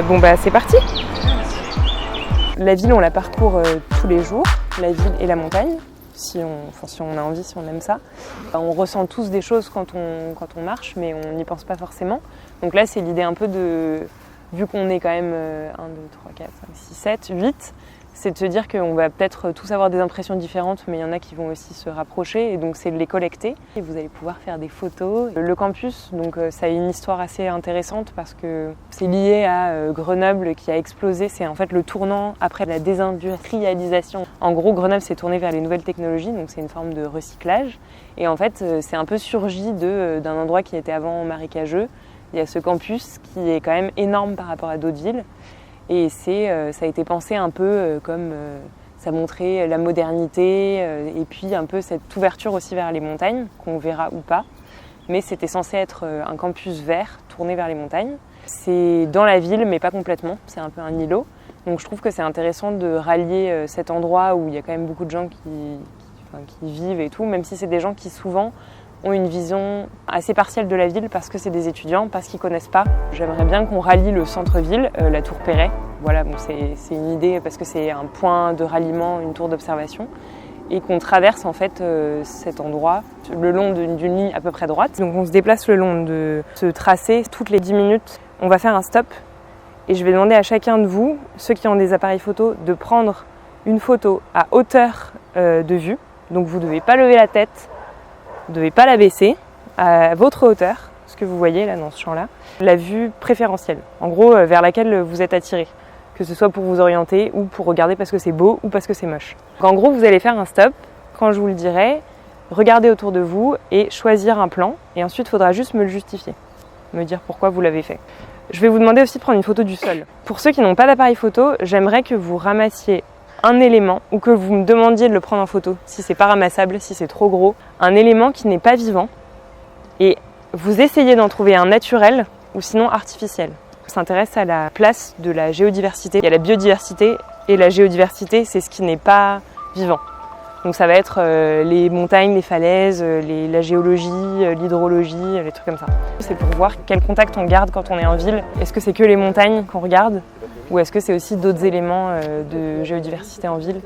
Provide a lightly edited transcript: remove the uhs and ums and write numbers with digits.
Bon bah c'est parti. La ville on la parcourt tous les jours, la ville et la montagne, si on a envie, si on aime ça. On ressent tous des choses quand on marche, mais on n'y pense pas forcément. Donc là c'est l'idée un peu de, vu qu'on est quand même 1, 2, 3, 4, 5, 6, 7, 8, c'est de se dire qu'on va peut-être tous avoir des impressions différentes, mais il y en a qui vont aussi se rapprocher, et donc c'est de les collecter. Et vous allez pouvoir faire des photos. Le campus, donc ça a une histoire assez intéressante parce que c'est lié à Grenoble qui a explosé. C'est en fait le tournant après la désindustrialisation. En gros, Grenoble s'est tourné vers les nouvelles technologies, donc c'est une forme de recyclage. Et en fait, c'est un peu surgi d'un endroit qui était avant marécageux. Il y a ce campus qui est quand même énorme par rapport à d'autres villes. Et ça a été pensé un peu comme ça montrait la modernité et puis un peu cette ouverture aussi vers les montagnes, qu'on verra ou pas. Mais c'était censé être un campus vert tourné vers les montagnes. C'est dans la ville, mais pas complètement, c'est un peu un îlot. Donc je trouve que c'est intéressant de rallier cet endroit où il y a quand même beaucoup de gens qui vivent et tout, même si c'est des gens qui souvent ont une vision assez partielle de la ville parce que c'est des étudiants, parce qu'ils ne connaissent pas. J'aimerais bien qu'on rallie le centre-ville, la tour Perret. Voilà, bon, c'est une idée parce que c'est un point de ralliement, une tour d'observation, et qu'on traverse en fait cet endroit le long d'une ligne à peu près droite. Donc on se déplace le long de ce tracé toutes les 10 minutes. On va faire un stop et je vais demander à chacun de vous, ceux qui ont des appareils photo, de prendre une photo à hauteur de vue. Donc vous ne devez pas lever la tête, vous ne devez pas la baisser, à votre hauteur, ce que vous voyez là dans ce champ-là, la vue préférentielle, en gros vers laquelle vous êtes attiré, que ce soit pour vous orienter ou pour regarder parce que c'est beau ou parce que c'est moche. Donc en gros, vous allez faire un stop, quand je vous le dirai, regardez autour de vous et choisir un plan, et ensuite il faudra juste me le justifier, me dire pourquoi vous l'avez fait. Je vais vous demander aussi de prendre une photo du sol. Pour ceux qui n'ont pas d'appareil photo, j'aimerais que vous ramassiez un élément ou que vous me demandiez de le prendre en photo, si c'est pas ramassable, si c'est trop gros, un élément qui n'est pas vivant, et vous essayez d'en trouver un naturel ou sinon artificiel. On s'intéresse à la place de la géodiversité. Il y a la biodiversité et la géodiversité, c'est ce qui n'est pas vivant. Donc ça va être les montagnes, les falaises, la géologie, l'hydrologie, les trucs comme ça. C'est pour voir quel contact on garde quand on est en ville. Est-ce que c'est que les montagnes qu'on regarde ou est-ce que c'est aussi d'autres éléments de géodiversité en ville ?